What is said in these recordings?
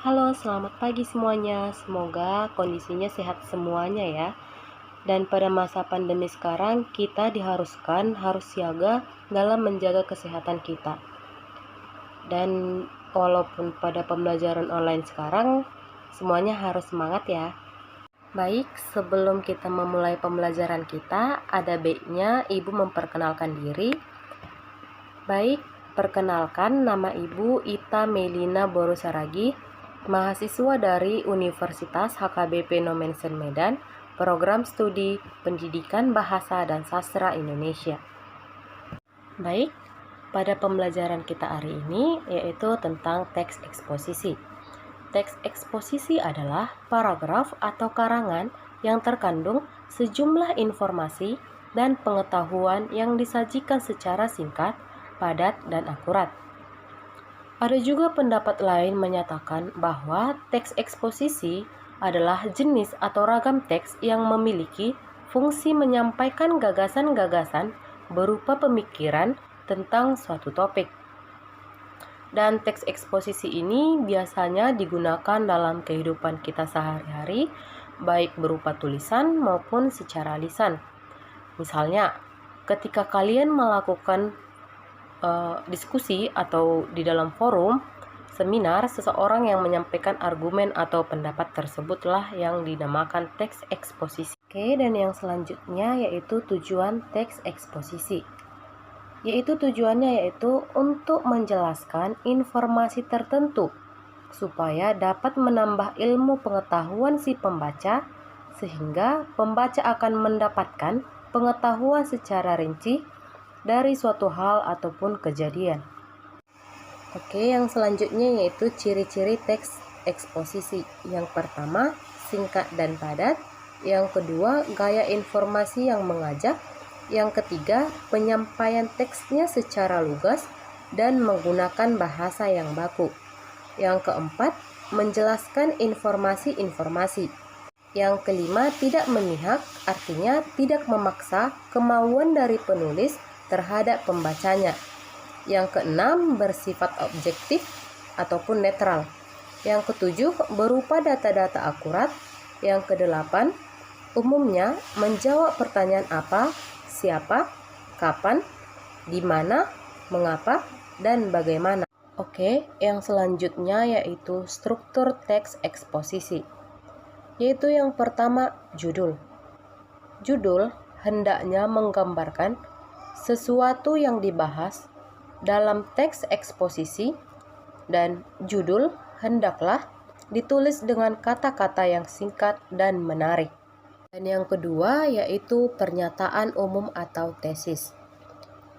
Halo, selamat pagi semuanya. Semoga kondisinya sehat semuanya ya. Dan pada masa pandemi sekarang, kita diharuskan harus siaga dalam menjaga kesehatan kita. Dan walaupun pada pembelajaran online sekarang, semuanya harus semangat ya. Baik, sebelum kita memulai pembelajaran kita, ada baiknya Ibu memperkenalkan diri. Baik, perkenalkan, nama Ibu Ita Melina Borosaragi, mahasiswa dari Universitas HKBP Nomensen Medan, Program Studi Pendidikan Bahasa dan Sastra Indonesia. Baik, pada pembelajaran kita hari ini yaitu tentang teks eksposisi. Teks eksposisi adalah paragraf atau karangan yang terkandung sejumlah informasi dan pengetahuan yang disajikan secara singkat, padat, dan akurat. Ada juga pendapat lain menyatakan bahwa teks eksposisi adalah jenis atau ragam teks yang memiliki fungsi menyampaikan gagasan-gagasan berupa pemikiran tentang suatu topik. Dan teks eksposisi ini biasanya digunakan dalam kehidupan kita sehari-hari, baik berupa tulisan maupun secara lisan. Misalnya, ketika kalian melakukan diskusi atau di dalam forum seminar, seseorang yang menyampaikan argumen atau pendapat tersebutlah yang dinamakan teks eksposisi. Oke, dan yang selanjutnya yaitu tujuan teks eksposisi. Tujuannya yaitu untuk menjelaskan informasi tertentu supaya dapat menambah ilmu pengetahuan si pembaca, sehingga pembaca akan mendapatkan pengetahuan secara rinci dari suatu hal ataupun kejadian. Oke, yang selanjutnya yaitu ciri-ciri teks eksposisi. Yang pertama, singkat dan padat. Yang kedua, gaya informasi yang mengajak. Yang ketiga, penyampaian teksnya secara lugas dan menggunakan bahasa yang baku. Yang keempat, menjelaskan informasi-informasi. Yang kelima, tidak memihak, artinya tidak memaksa kemauan dari penulis terhadap pembacanya. Yang keenam, bersifat objektif ataupun netral. Yang ketujuh, berupa data-data akurat. Yang kedelapan, umumnya menjawab pertanyaan apa, siapa, kapan, di mana, mengapa, dan bagaimana. Oke, yang selanjutnya yaitu struktur teks eksposisi. Yaitu yang pertama, judul. Judul hendaknya menggambarkan sesuatu yang dibahas dalam teks eksposisi, dan judul hendaklah ditulis dengan kata-kata yang singkat dan menarik. Dan yang kedua yaitu pernyataan umum atau tesis.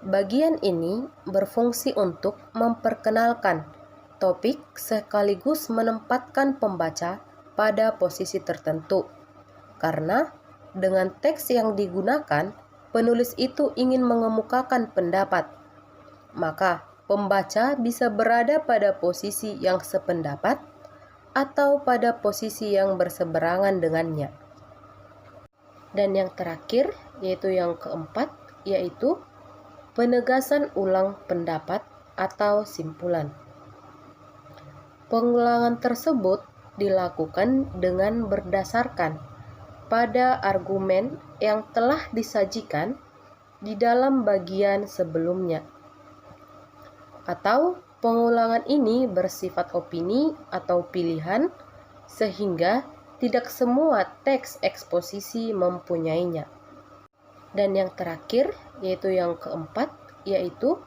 Bagian ini berfungsi untuk memperkenalkan topik sekaligus menempatkan pembaca pada posisi tertentu. Karena dengan teks yang digunakan, penulis itu ingin mengemukakan pendapat, maka pembaca bisa berada pada posisi yang sependapat atau pada posisi yang berseberangan dengannya. Dan yang terakhir, yaitu yang keempat, yaitu penegasan ulang pendapat atau simpulan. Pengulangan tersebut dilakukan dengan berdasarkan pada argumen yang telah disajikan di dalam bagian sebelumnya. Atau pengulangan ini bersifat opini atau pilihan, sehingga tidak semua teks eksposisi mempunyainya. Dan yang terakhir, yaitu yang keempat, yaitu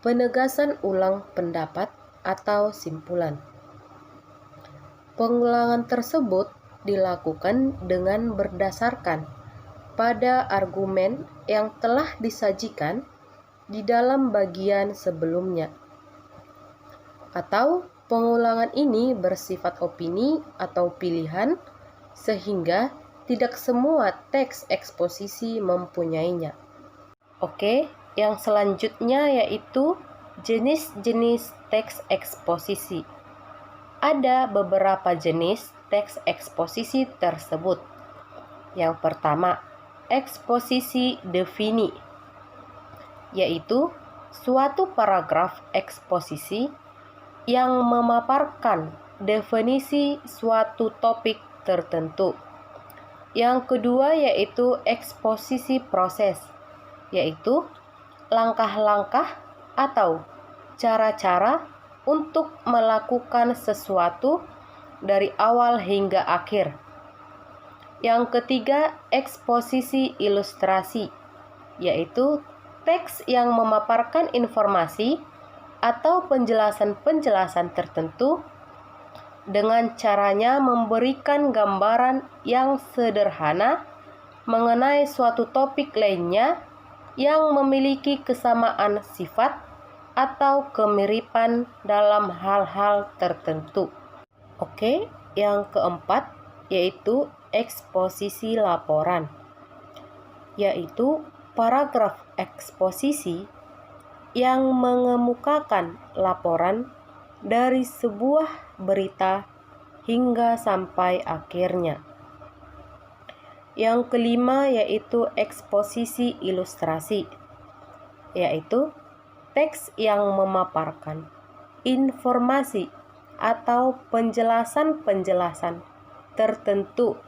penegasan ulang pendapat atau simpulan. Pengulangan tersebut dilakukan dengan berdasarkan pada argumen yang telah disajikan di dalam bagian sebelumnya. Atau pengulangan ini bersifat opini atau pilihan, sehingga tidak semua teks eksposisi mempunyainya. Oke, yang selanjutnya yaitu jenis-jenis teks eksposisi. Ada beberapa jenis teks eksposisi tersebut. Yang pertama, eksposisi defini, yaitu suatu paragraf eksposisi yang memaparkan definisi suatu topik tertentu. Yang kedua yaitu eksposisi proses, yaitu langkah-langkah atau cara-cara untuk melakukan sesuatu dari awal hingga akhir. Yang ketiga, eksposisi ilustrasi, yaitu teks yang memaparkan informasi atau penjelasan-penjelasan tertentu dengan caranya memberikan gambaran yang sederhana mengenai suatu topik lainnya yang memiliki kesamaan sifat atau kemiripan dalam hal-hal tertentu. Oke, yang keempat yaitu eksposisi laporan, yaitu paragraf eksposisi yang mengemukakan laporan dari sebuah berita hingga sampai akhirnya. Yang kelima yaitu eksposisi ilustrasi, yaitu teks yang memaparkan informasi atau penjelasan-penjelasan tertentu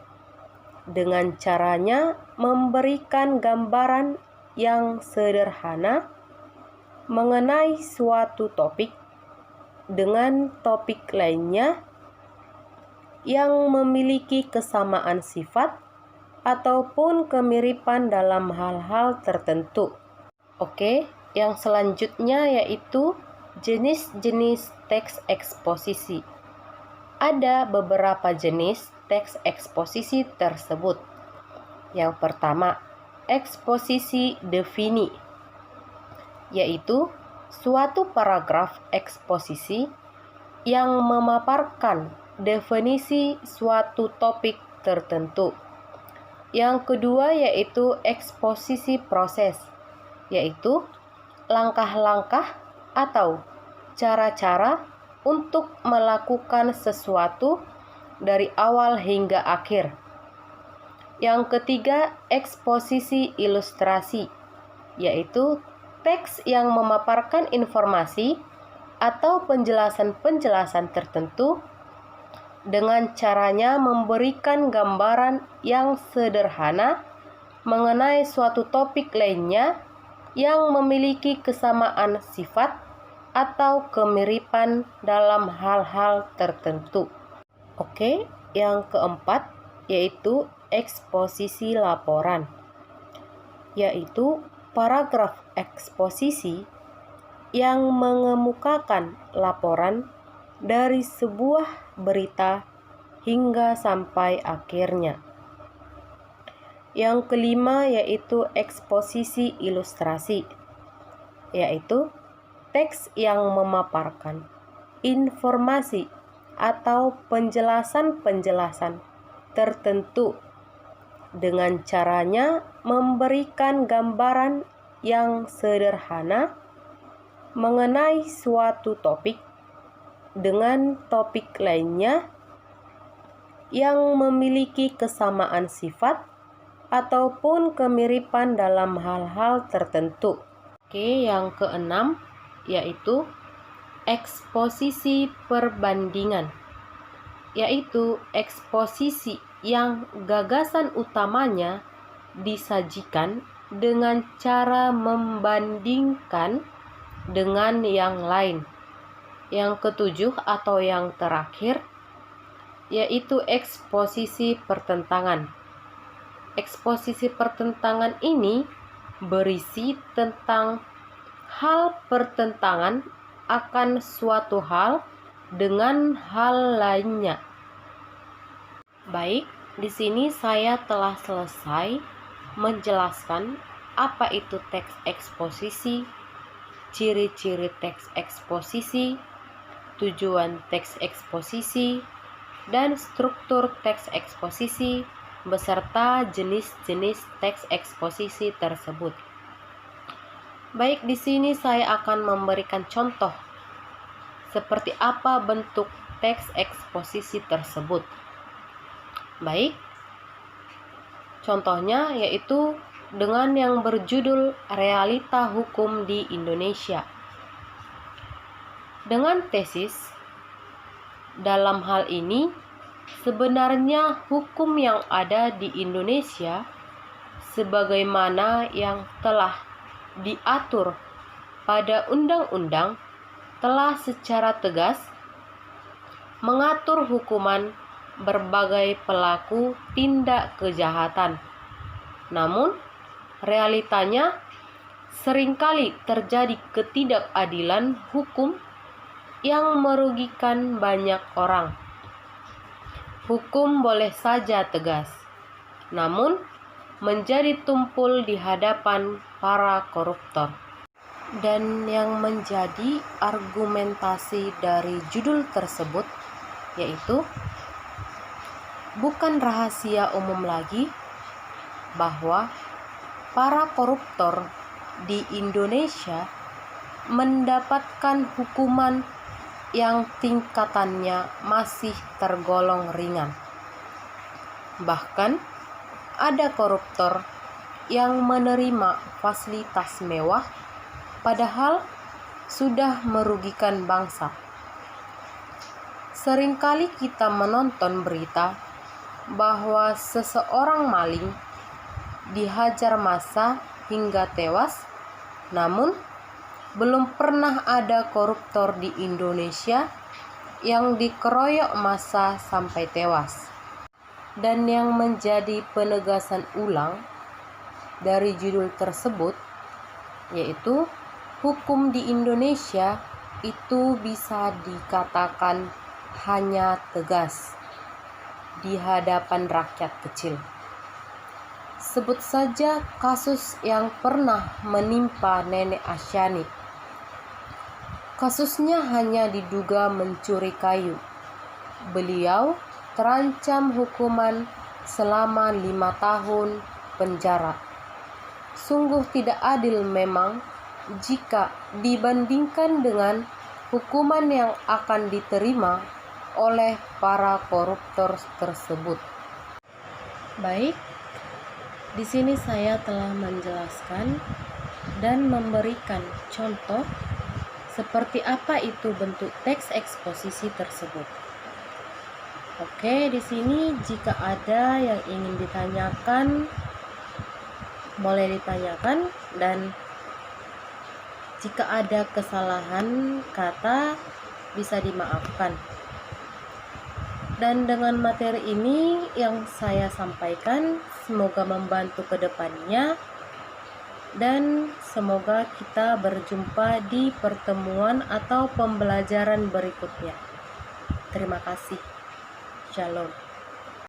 dengan caranya memberikan gambaran yang sederhana mengenai suatu topik dengan topik lainnya yang memiliki kesamaan sifat ataupun kemiripan dalam hal-hal tertentu. Oke, yang selanjutnya yaitu jenis-jenis teks eksposisi. Ada beberapa jenis teks eksposisi tersebut. Yang pertama, eksposisi defini, yaitu suatu paragraf eksposisi yang memaparkan definisi suatu topik tertentu. Yang kedua yaitu eksposisi proses, yaitu langkah-langkah atau cara-cara untuk melakukan sesuatu dari awal hingga akhir. Yang ketiga, eksposisi ilustrasi, yaitu teks yang memaparkan informasi atau penjelasan-penjelasan tertentu dengan caranya memberikan gambaran yang sederhana mengenai suatu topik lainnya yang memiliki kesamaan sifat atau kemiripan dalam hal-hal tertentu. Oke, yang keempat yaitu eksposisi laporan, yaitu paragraf eksposisi yang mengemukakan laporan dari sebuah berita hingga sampai akhirnya. Yang kelima yaitu eksposisi ilustrasi, yaitu teks yang memaparkan informasi atau penjelasan-penjelasan tertentu dengan caranya memberikan gambaran yang sederhana mengenai suatu topik dengan topik lainnya yang memiliki kesamaan sifat ataupun kemiripan dalam hal-hal tertentu. Oke, yang keenam yaitu eksposisi perbandingan, yaitu eksposisi yang gagasan utamanya disajikan dengan cara membandingkan dengan yang lain. Yang ketujuh atau yang terakhir yaitu eksposisi pertentangan. Eksposisi pertentangan ini berisi tentang hal pertentangan akan suatu hal dengan hal lainnya. Baik, di sini saya telah selesai menjelaskan apa itu teks eksposisi, ciri-ciri teks eksposisi, tujuan teks eksposisi, dan struktur teks eksposisi beserta jenis-jenis teks eksposisi tersebut. Baik, di sini saya akan memberikan contoh seperti apa bentuk teks eksposisi tersebut. Baik, contohnya yaitu dengan yang berjudul Realita Hukum di Indonesia. Dengan tesis, dalam hal ini, sebenarnya hukum yang ada di Indonesia sebagaimana yang telah diatur pada undang-undang telah secara tegas mengatur hukuman berbagai pelaku tindak kejahatan. Namun, realitanya seringkali terjadi ketidakadilan hukum yang merugikan banyak orang. Hukum boleh saja tegas, namun menjadi tumpul di hadapan para koruptor. Dan yang menjadi argumentasi dari judul tersebut yaitu bukan rahasia umum lagi bahwa para koruptor di Indonesia mendapatkan hukuman yang tingkatannya masih tergolong ringan. Bahkan ada koruptor yang menerima fasilitas mewah padahal sudah merugikan bangsa. Seringkali kita menonton berita bahwa seseorang maling dihajar massa hingga tewas, namun belum pernah ada koruptor di Indonesia yang dikeroyok massa sampai tewas. Dan yang menjadi penegasan ulang dari judul tersebut yaitu hukum di Indonesia itu bisa dikatakan hanya tegas di hadapan rakyat kecil. Sebut saja kasus yang pernah menimpa Nenek Asyani. Kasusnya hanya diduga mencuri kayu. Beliau terancam hukuman selama 5 tahun penjara. Sungguh tidak adil memang jika dibandingkan dengan hukuman yang akan diterima oleh para koruptor tersebut. Baik, di sini saya telah menjelaskan dan memberikan contoh seperti apa itu bentuk teks eksposisi tersebut. Oke, di sini jika ada yang ingin ditanyakan, boleh ditanyakan, dan jika ada kesalahan kata bisa dimaafkan. Dan dengan materi ini yang saya sampaikan semoga membantu ke depannya, dan semoga kita berjumpa di pertemuan atau pembelajaran berikutnya. Terima kasih. Shalom.